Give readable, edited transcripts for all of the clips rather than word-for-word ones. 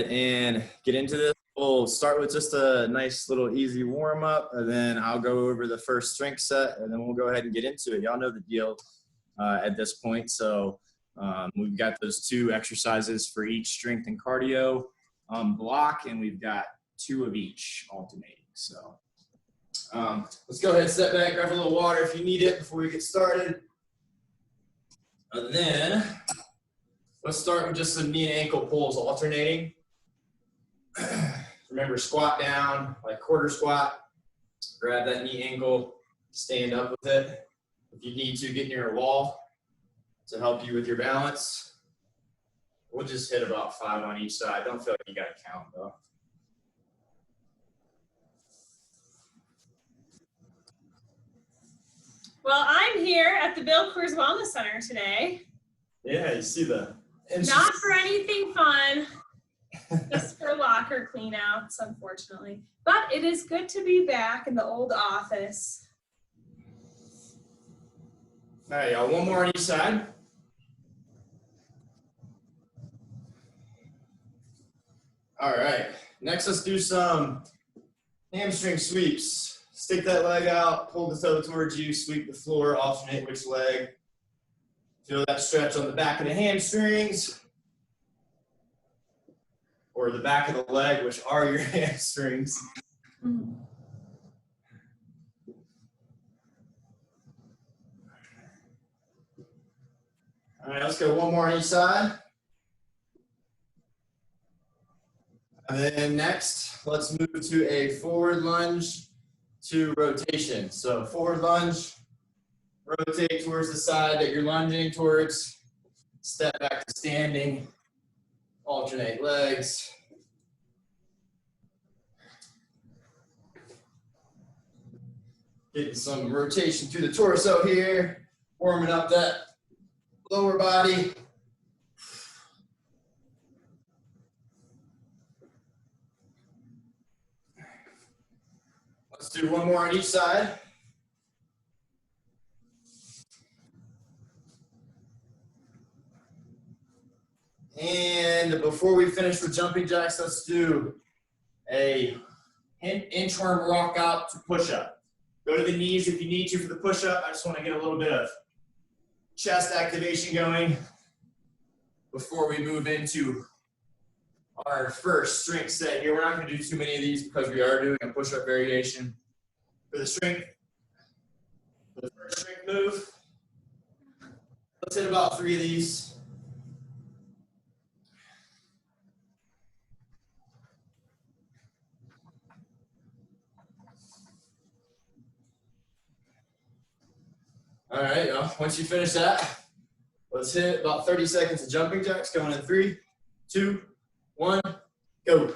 and get into this. We'll start with just a nice little easy warm up, and then I'll go over the first strength set, and then we'll go ahead and get into it. Y'all know the deal at this point. So we've got those 2 exercises for each strength and cardio block, and we've got 2 of each alternating. So let's go ahead and step back, grab a little water if you need it before we get started. And then let's start with just some knee and ankle pulls alternating. Remember, squat down, like quarter squat. Grab that knee ankle, stand up with it. If you need to, get near a wall to help you with your balance. We'll just hit about 5 on each side. Don't feel like you gotta count though. Well, I'm here at the Bill Coors Wellness Center today. Yeah, you see the... Not for anything fun, just for locker cleanouts, unfortunately. But it is good to be back in the old office. All right, y'all, 1 more on each side. All right, next let's do some hamstring sweeps. Stick that leg out, pull the toe towards you, sweep the floor, alternate which leg. Feel that stretch on the back of the hamstrings or the back of the leg, which are your hamstrings. Mm-hmm. All right, let's go 1 more on each side. And then next, let's move to a forward lunge to rotation. So forward lunge, rotate towards the side that you're lunging towards, step back to standing, alternate legs. Getting some rotation through the torso here, warming up that lower body. Let's do 1 more on each side. And before we finish with jumping jacks, let's do a inchworm rock out to push up. Go to the knees if you need to for the push up. I just want to get a little bit of chest activation going before we move into our first strength set here. We're not going to do too many of these because we are doing a push-up variation. For the strength, for the first strength move, let's hit about 3 of these. All right, y'all. Once you finish that, let's hit about 30 seconds of jumping jacks going in 3, 2, 1, go.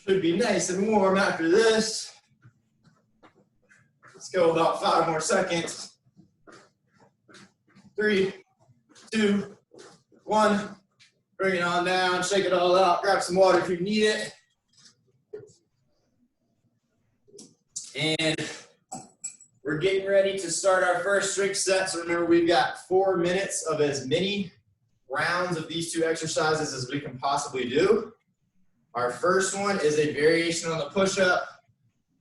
Should be nice and warm after this. Let's go about 5 more seconds. 3, 2, 1. Bring it on down, shake it all out, grab some water if you need it. And we're getting ready to start our first strength set. So remember, we've got 4 minutes of as many rounds of these 2 exercises as we can possibly do. Our first one is a variation on the push-up.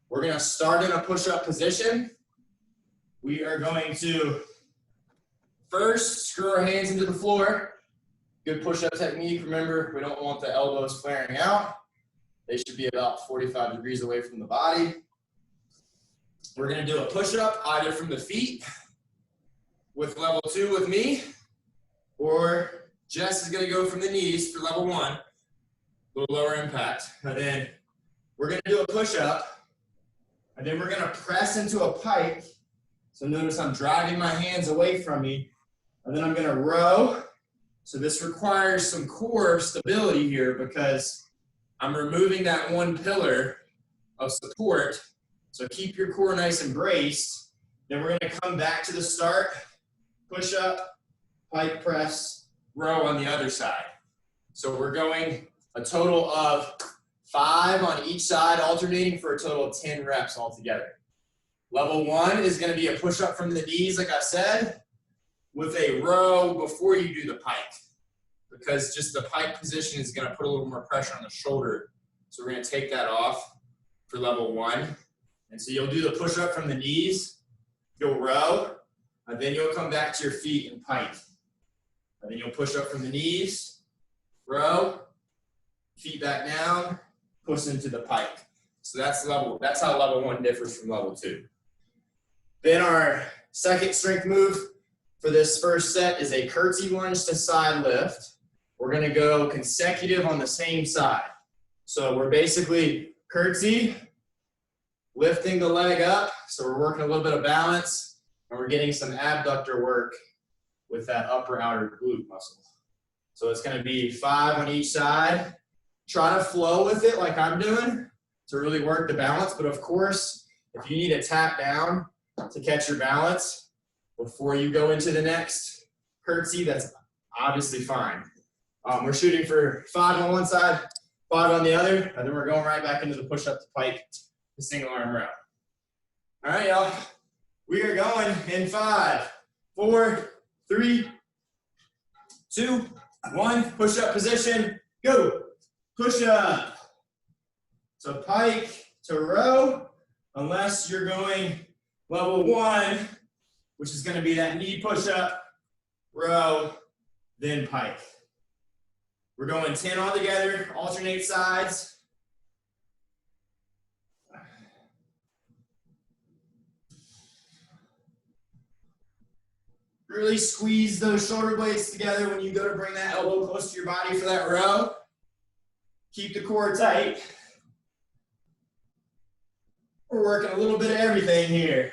We're gonna start in a push-up position. We are going to first screw our hands into the floor. Good push-up technique. Remember, we don't want the elbows flaring out. They should be about 45 degrees away from the body. We're gonna do a push-up either from the feet with level 2 with me, or Jess is gonna go from the knees for level 1, a little lower impact. And then we're gonna do a push-up, and then we're gonna press into a pike. So notice I'm driving my hands away from me, and then I'm gonna row. So this requires some core stability here because I'm removing that one pillar of support. So keep your core nice and braced. Then we're gonna come back to the start, push up, pike press, row on the other side. So we're going a total of 5 on each side, alternating for a total of 10 reps altogether. Level 1 is going to be a push-up from the knees, like I said, with a row before you do the pike, because just the pike position is going to put a little more pressure on the shoulder. So we're going to take that off for level 1. And so you'll do the push-up from the knees, you'll row, and then you'll come back to your feet and pike. And then you'll push up from the knees, row, feet back down, push into the pike. So that's how level 1 differs from level 2. Then our second strength move for this first set is a curtsy lunge to side lift. We're going to go consecutive on the same side. So we're basically curtsy, lifting the leg up. So we're working a little bit of balance, and we're getting some abductor work with that upper outer glute muscle. So it's going to be 5 on each side. Try to flow with it like I'm doing to really work the balance. But of course, if you need to tap down to catch your balance before you go into the next curtsy, that's obviously fine. We're shooting for 5 on one side, 5 on the other, and then we're going right back into the push-up to pike, the single arm row. All right, y'all. We are going in 5, 4, 3, 2, 1. Push-up position. Go. Push up. So pike to row, unless you're going level 1, which is going to be that knee push-up, row, then pike. We're going 10 all together, alternate sides. Really squeeze those shoulder blades together when you go to bring that elbow close to your body for that row. Keep the core tight. We're working a little bit of everything here.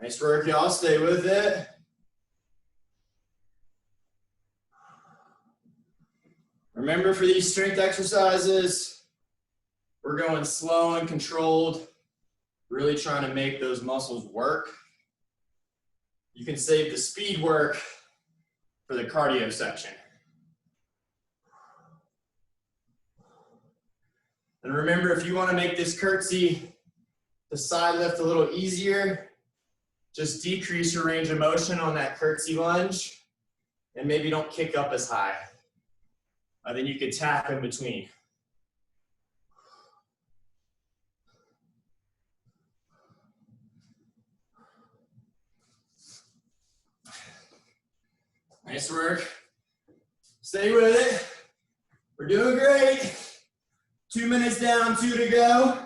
Nice work, y'all. Stay with it. Remember, for these strength exercises, we're going slow and controlled, really trying to make those muscles work. You can save the speed work for the cardio section. And remember, if you want to make this curtsy, the side lift a little easier, just decrease your range of motion on that curtsy lunge and maybe don't kick up as high. Then you could tap in between. Nice work. Stay with it. We're doing great. 2 minutes down, 2 to go.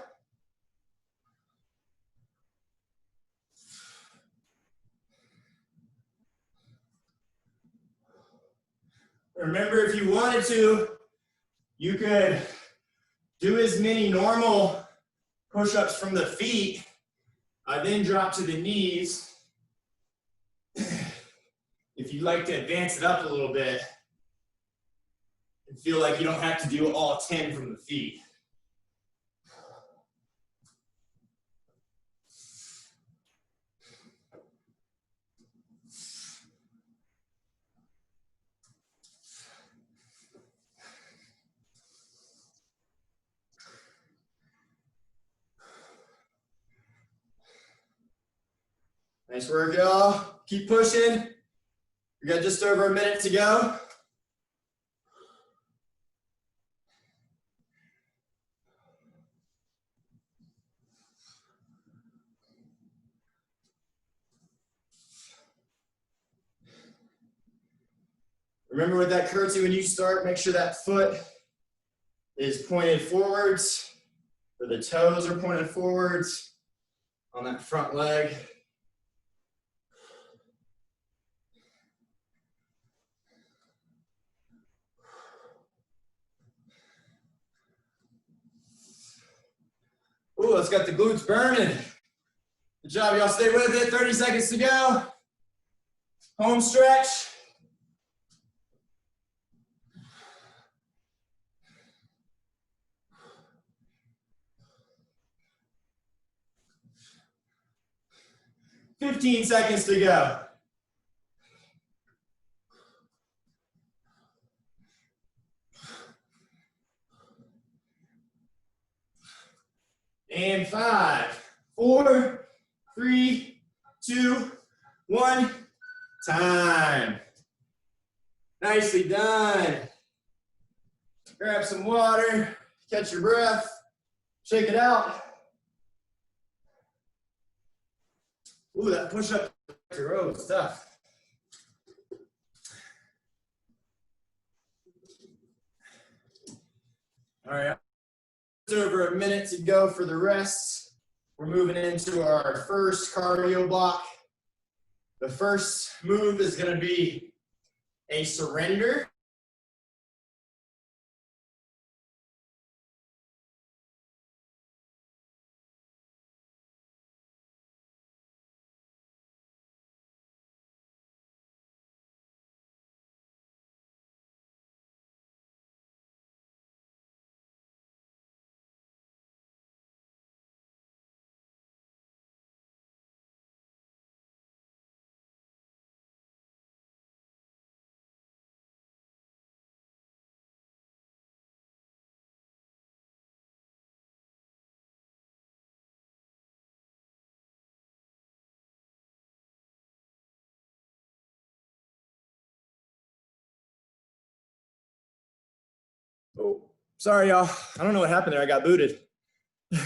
Remember, if you wanted to, you could do as many normal push-ups from the feet, then drop to the knees. If you'd like to advance it up a little bit and feel like you don't have to do all 10 from the feet. Nice work, y'all. Keep pushing. We got just over a minute to go. Remember, with that curtsy, when you start, make sure that foot is pointed forwards, or the toes are pointed forwards on that front leg. Ooh, let's got the glutes burning. Good job, y'all. Stay with it. 30 seconds to go. Home stretch. 15 seconds to go. And 5, 4, 3, 2, 1, time. Nicely done. Grab some water, catch your breath, shake it out. Ooh, that push-up row is tough. All right, it's over a minute to go for the rest. We're moving into our first cardio block. The first move is going to be a surrender. Oh, sorry, y'all. I don't know what happened there. I got booted. Can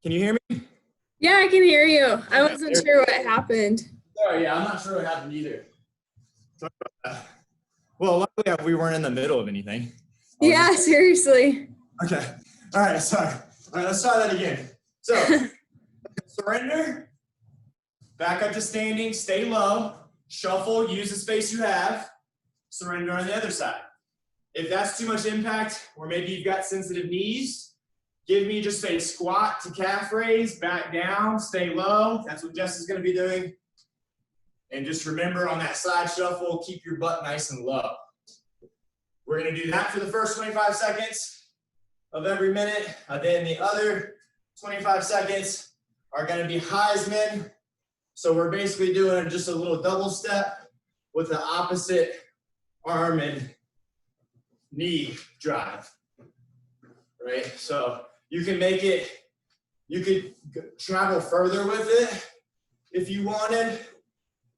you hear me? Yeah, I can hear you. I wasn't sure what happened. Sorry, yeah, I'm not sure what happened either. Sorry about that. Well, luckily we weren't in the middle of anything. Yeah, seriously. Okay. All right, sorry. All right, let's try that again. So, surrender, back up to standing, stay low, shuffle, use the space you have, surrender on the other side. If that's too much impact, or maybe you've got sensitive knees, give me just a squat to calf raise, back down, stay low. That's what Jess is going to be doing. And just remember on that side shuffle, keep your butt nice and low. We're going to do that for the first 25 seconds of every minute. Then the other 25 seconds are going to be Heisman. So we're basically doing just a little double step with the opposite arm and knee drive, right? So you can make it, you could travel further with it if you wanted,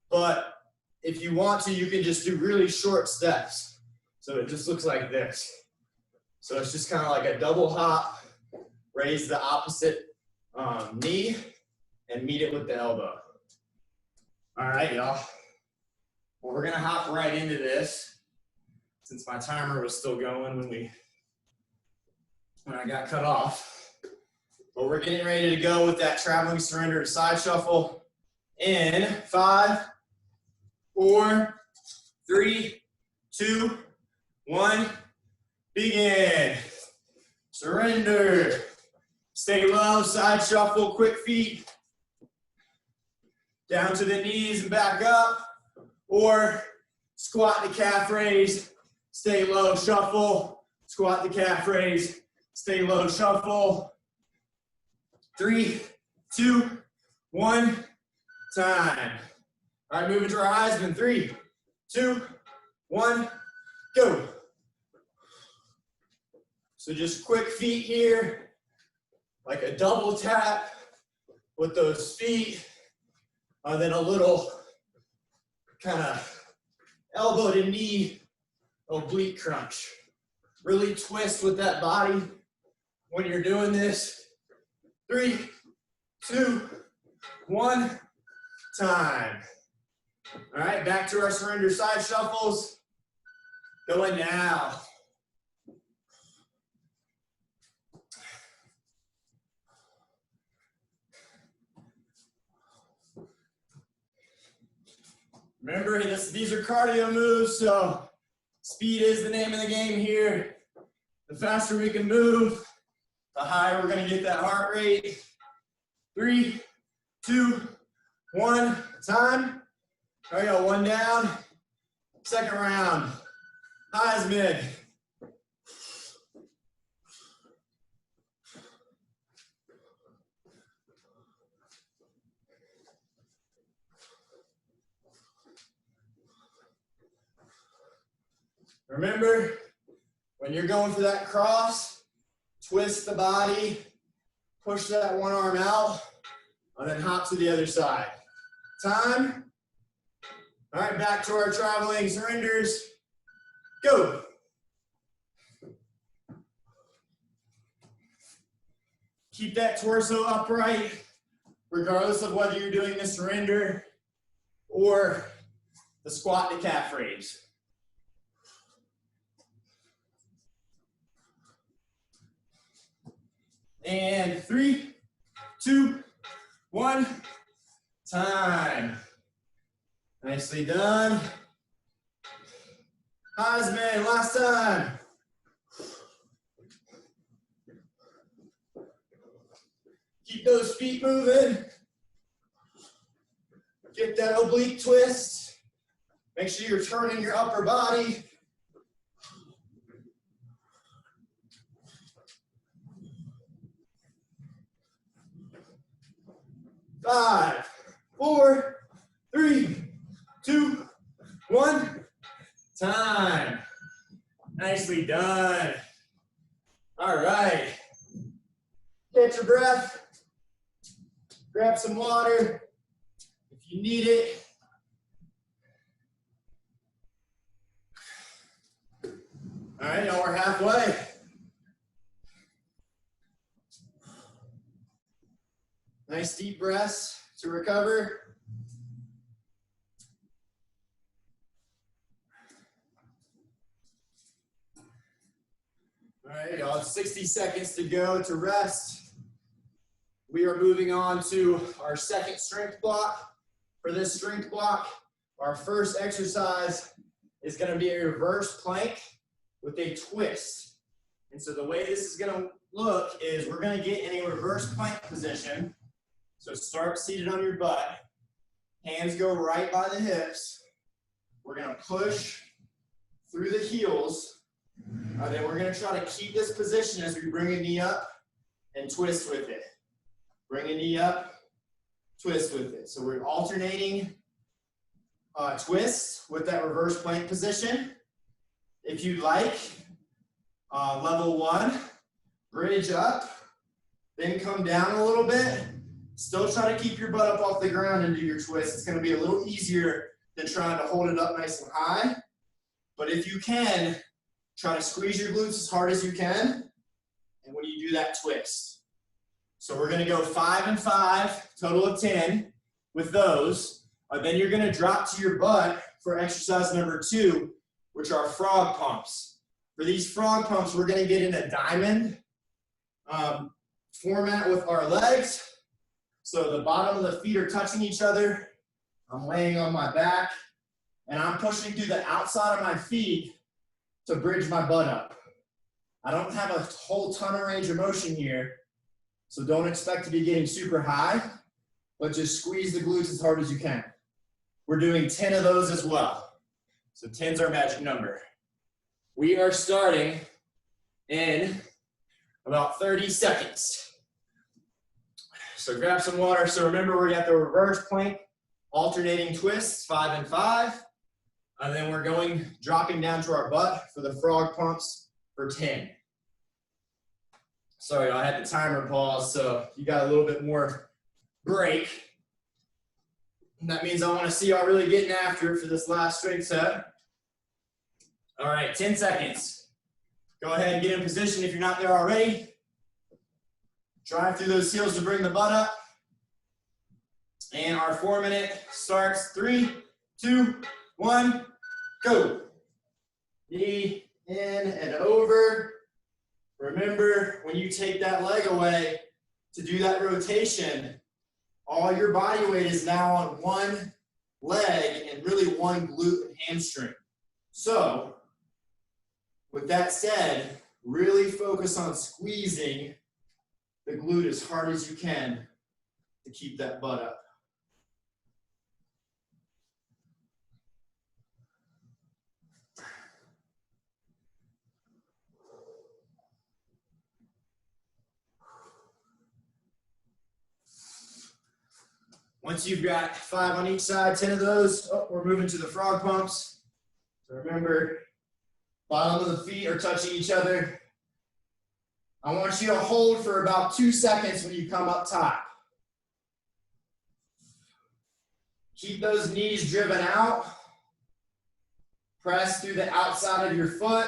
but if you want to, you can just do really short steps. So it just looks like this. So it's just kind of like a double hop, raise the opposite knee and meet it with the elbow. All right, y'all. Well, we're gonna hop right into this since my timer was still going when I got cut off. But we're getting ready to go with that traveling surrender to side shuffle in 5, 4, 3, 2, 1, begin. Surrender. Stay low, side shuffle, quick feet. Down to the knees and back up. Or squat to calf raise, stay low, shuffle. Squat to calf raise, stay low, shuffle. 3, 2, 1, time. All right, moving to our Heisman. 3, 2, 1, go. So just quick feet here, like a double tap with those feet, and then a little kind of elbow to knee oblique crunch. Really twist with that body when you're doing this. 3, 2, 1, time. All right, back to our surrender side shuffles. Going now. Remember, these are cardio moves, so speed is the name of the game here. The faster we can move, the higher we're gonna get that heart rate. 3, 2, 1, time. All right, go, 1 down. Second round, Heisman. Remember, when you're going for that cross, twist the body, push that one arm out, and then hop to the other side. Time. All right, back to our traveling surrenders. Go. Keep that torso upright, regardless of whether you're doing the surrender or the squat to calf raise. And 3, 2, 1, time. Nicely done. Heisman, last time. Keep those feet moving. Get that oblique twist. Make sure you're turning your upper body. Five, 4, 3, 2, 1. Time. Nicely done. All right. Catch your breath. Grab some water if you need it. All right, now we're halfway. Nice deep breaths to recover. All right, y'all, 60 seconds to go to rest. We are moving on to our second strength block. For this strength block, our first exercise is going to be a reverse plank with a twist. And so the way this is going to look is we're going to get in a reverse plank position. So start seated on your butt. Hands go right by the hips. We're going to push through the heels. Then we're going to try to keep this position as we bring a knee up and twist with it. Bring a knee up, twist with it. So we're alternating twists with that reverse plank position. If you'd like, level 1, bridge up, then come down a little bit. Still try to keep your butt up off the ground and do your twist. It's going to be a little easier than trying to hold it up nice and high. But if you can, try to squeeze your glutes as hard as you can. And when you do that twist. So we're going to go 5 and 5, total of 10 with those. Then you're going to drop to your butt for exercise number 2, which are frog pumps. For these frog pumps, we're going to get in a diamond format with our legs. So the bottom of the feet are touching each other. I'm laying on my back, and I'm pushing through the outside of my feet to bridge my butt up. I don't have a whole ton of range of motion here, so don't expect to be getting super high, but just squeeze the glutes as hard as you can. We're doing 10 of those as well. So 10's our magic number. We are starting in about 30 seconds. So grab some water. So remember, we got the reverse plank, alternating twists, 5 and 5. And then we're dropping down to our butt for the frog pumps for 10. Sorry, I had the timer pause, so you got a little bit more break. And that means I want to see y'all really getting after it for this last strength set. All right, 10 seconds. Go ahead and get in position if you're not there already. Drive through those heels to bring the butt up. And our 4-minute starts. 3, 2, 1, go. Knee in and over. Remember, when you take that leg away to do that rotation, all your body weight is now on one leg and really one glute and hamstring. So, with that said, really focus on squeezing the glute as hard as you can to keep that butt up. Once you've got 5 on each side, 10 of those, we're moving to the frog pumps. So remember, Bottom of the feet are touching each other. I want you to hold for about 2 seconds when you come up top. Keep those knees driven out. Press through the outside of your foot.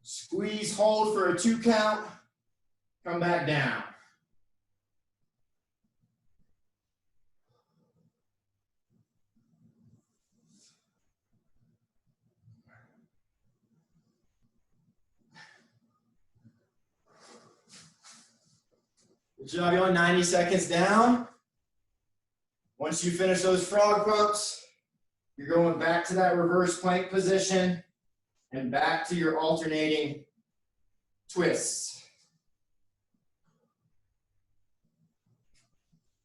Squeeze, hold for a 2 count. Come back down. Good job, y'all. 90 seconds down. Once you finish those frog pumps, you're going back to that reverse plank position and back to your alternating twists.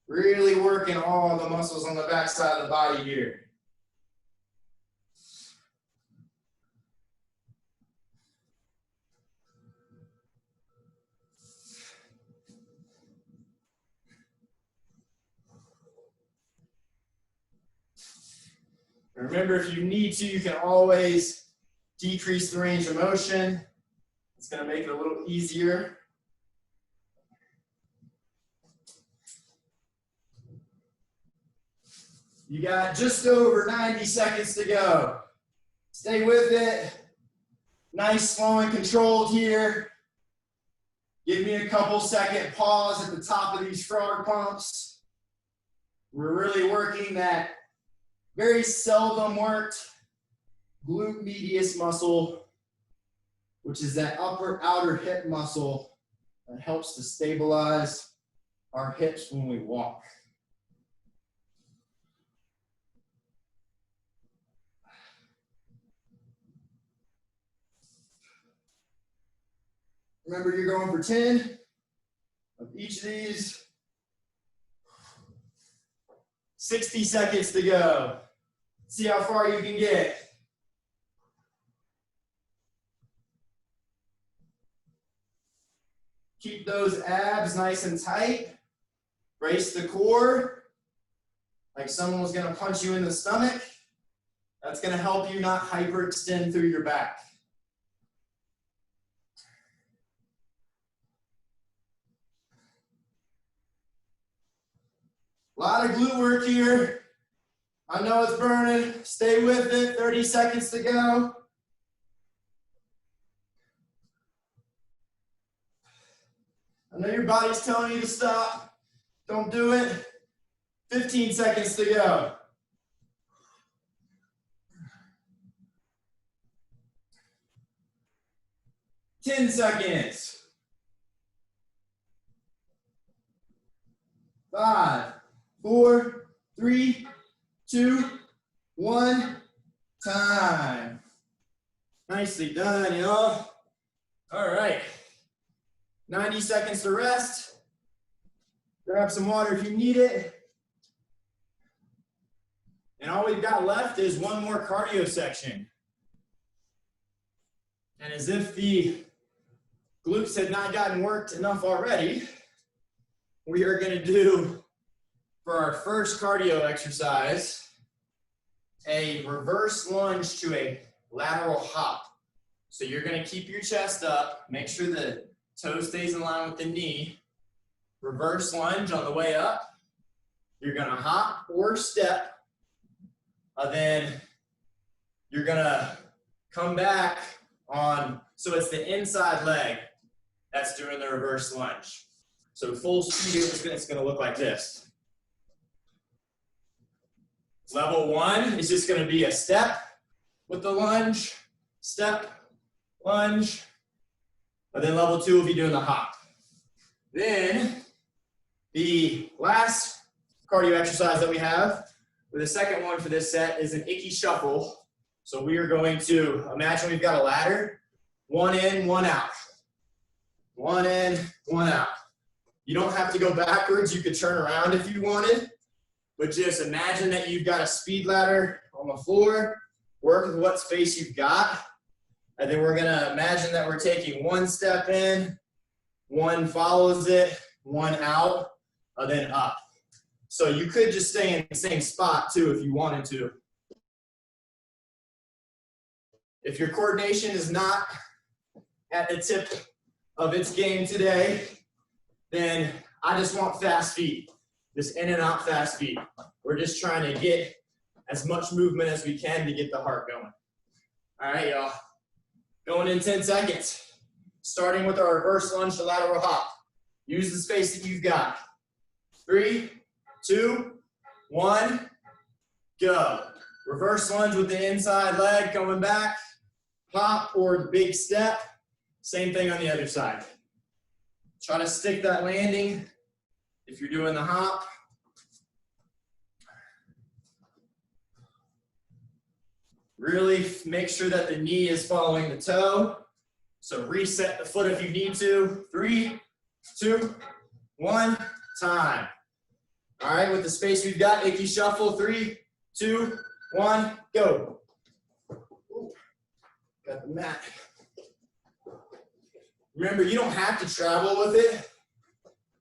Really working all the muscles on the back side of the body here. Remember, if you need to, you can always decrease the range of motion. It's going to make it a little easier. You got just over 90 seconds to go. Stay with it. Nice, slow, and controlled here. Give me a couple second pause at the top of these frog pumps. We're really working that very seldom worked glute medius muscle, which is that upper outer hip muscle that helps to stabilize our hips when we walk. Remember, you're going for 10 of each of these. 60 seconds to go. See how far you can get. Keep those abs nice and tight. Brace the core, like someone was going to punch you in the stomach. That's going to help you not hyperextend through your back. A lot of glute work here. I know it's burning. Stay with it. 30 seconds to go. I know your body's telling you to stop. Don't do it. 15 seconds to go. 10 seconds. 5, 4, 3, 2, 1, time. Nicely done, y'all. All right. 90 seconds to rest. Grab some water if you need it. And all we've got left is one more cardio section. And as if the glutes had not gotten worked enough already, we are going to do, for our first cardio exercise, a reverse lunge to a lateral hop. So you're going to keep your chest up, make sure the toe stays in line with the knee. Reverse lunge on the way up. You're going to hop or step. Then you're going to come back on, so it's the inside leg that's doing the reverse lunge. So full speed, it's going to look like this. Level 1 is just going to be a step with the lunge, step, lunge. And then level 2 will be doing the hop. Then the last cardio exercise that we have, or the second one for this set, is an Icky Shuffle. So we are going to imagine we've got a ladder, 1 in, 1 out. 1 in, 1 out. You don't have to go backwards. You could turn around if you wanted, but just imagine that you've got a speed ladder on the floor. Work with what space you've got. And then we're gonna imagine that we're taking 1 step in, 1 follows it, 1 out, and then up. So you could just stay in the same spot too if you wanted to. If your coordination is not at the tip of its game today, then I just want fast feet. Just in and out fast feet. We're just trying to get as much movement as we can to get the heart going. All right, y'all. Going in 10 seconds. Starting with our reverse lunge to lateral hop. Use the space that you've got. 3, 2, 1, go. Reverse lunge with the inside leg coming back. Hop or big step. Same thing on the other side. Try to stick that landing if you're doing the hop. Really make sure that the knee is following the toe. So reset the foot if you need to. 3, 2, 1, time. All right, with the space we've got, Icky Shuffle. 3, 2, 1, go. Ooh, got the mat. Remember, you don't have to travel with it.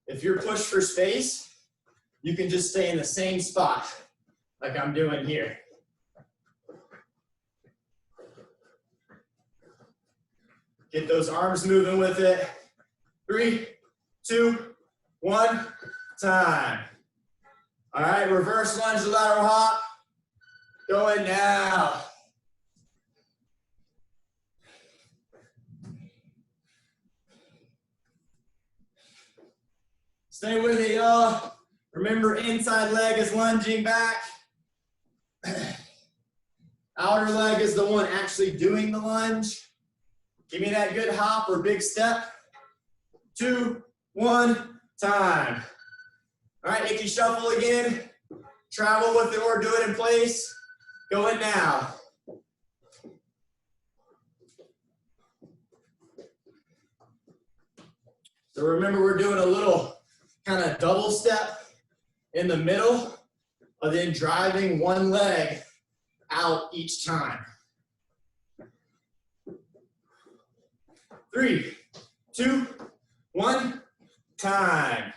If you're pushed for space, you can just stay in the same spot like I'm doing here. Get those arms moving with it. 3, 2, 1, time. All right, reverse lunge to lateral hop. Going now. Stay with it, y'all. Remember, inside leg is lunging back. Outer leg is the one actually doing the lunge. Give me that good hop or big step. 2, 1, time. All right, Icky Shuffle again. Travel with it or do it in place. Go in now. So remember, we're doing a little kind of double step in the middle, and then driving one leg out each time. 3, 2, 1, time.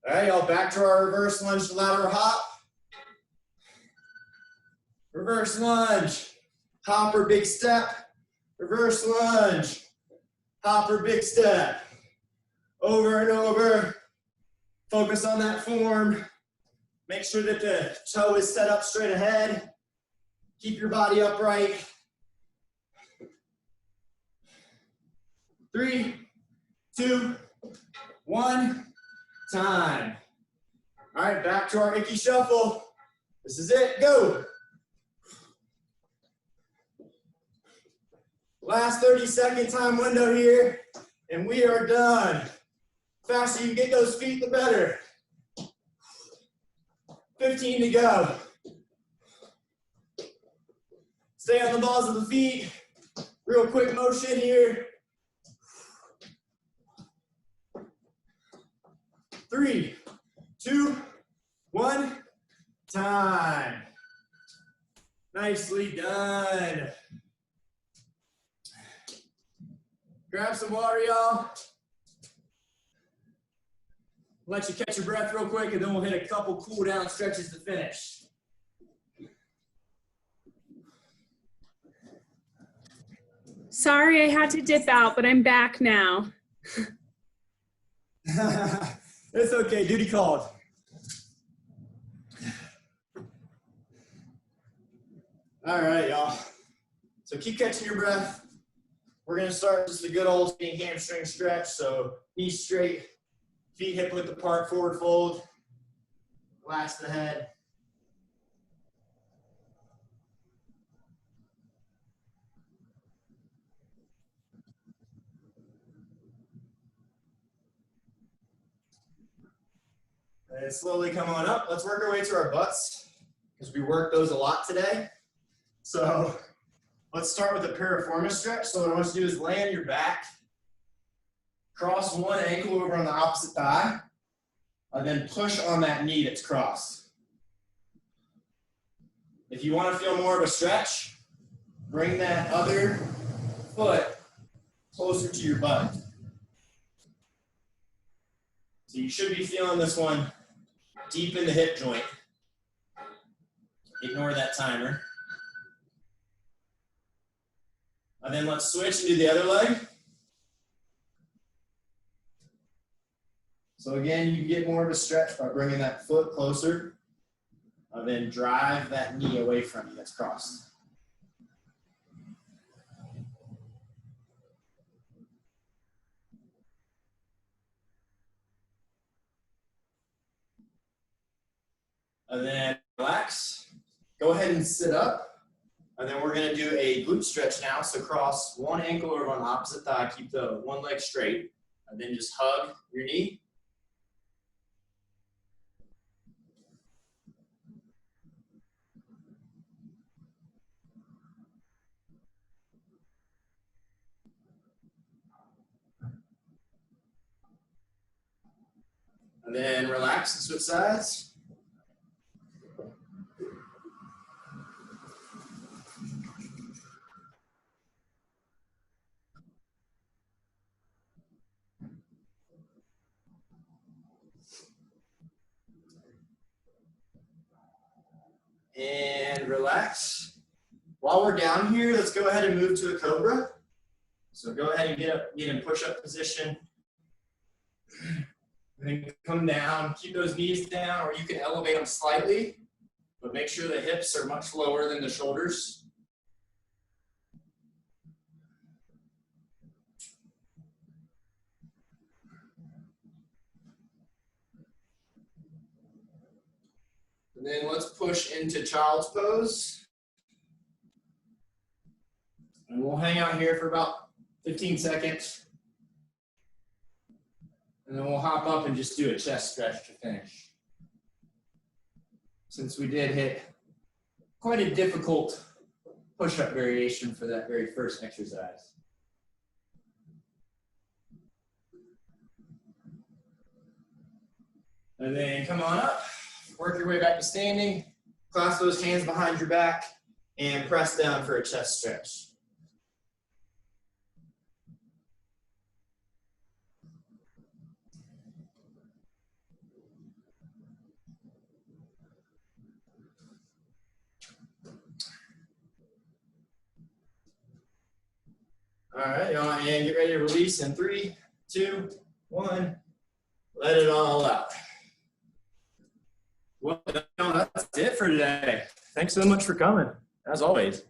All right, y'all, back to our reverse lunge to lateral hop. Reverse lunge, hop or big step. Reverse lunge, hop or big step. Over and over. Focus on that form. Make sure that the toe is set up straight ahead. Keep your body upright. 3, 2, 1, time. All right, back to our Icky Shuffle. This is it, go. Last 30-second time window here, and we are done. Faster you get those feet, the better. 15 to go. Stay on the balls of the feet. Real quick motion here. 3, 2, 1, time. Nicely done. Grab some water, y'all. Let you catch your breath real quick, and then we'll hit a couple cool down stretches to finish. Sorry, I had to dip out, but I'm back now. It's okay, duty called. All right, y'all. So keep catching your breath. We're gonna start just a good old spinning hamstring stretch. So knees straight, feet hip width apart, forward fold. Relax the head. And slowly come on up. Let's work our way to our butts because we worked those a lot today. So let's start with a piriformis stretch. So what I want you to do is lay on your back, cross one ankle over on the opposite thigh, and then push on that knee that's crossed. If you want to feel more of a stretch, bring that other foot closer to your butt. So you should be feeling this one deep in the hip joint. Ignore that timer. And then let's switch and do the other leg. So again, you can get more of a stretch by bringing that foot closer, and then drive that knee away from you that's crossed. And then relax. Go ahead and sit up. And then we're going to do a glute stretch now. So cross one ankle over on the opposite thigh. Keep the one leg straight. And then just hug your knee. And then relax and switch sides. And relax. While we're down here, let's go ahead and move to a cobra. So go ahead and get in push-up position. And then come down, keep those knees down, or you can elevate them slightly, but make sure the hips are much lower than the shoulders. And then let's push into child's pose. And we'll hang out here for about 15 seconds. And then we'll hop up and just do a chest stretch to finish. Since we did hit quite a difficult push-up variation for that very first exercise. And then come on up, work your way back to standing, clasp those hands behind your back, and press down for a chest stretch. All right, y'all, and get ready to release in 3, 2, 1. Let it all out. Well, that's it for today. Thanks so much for coming, as always.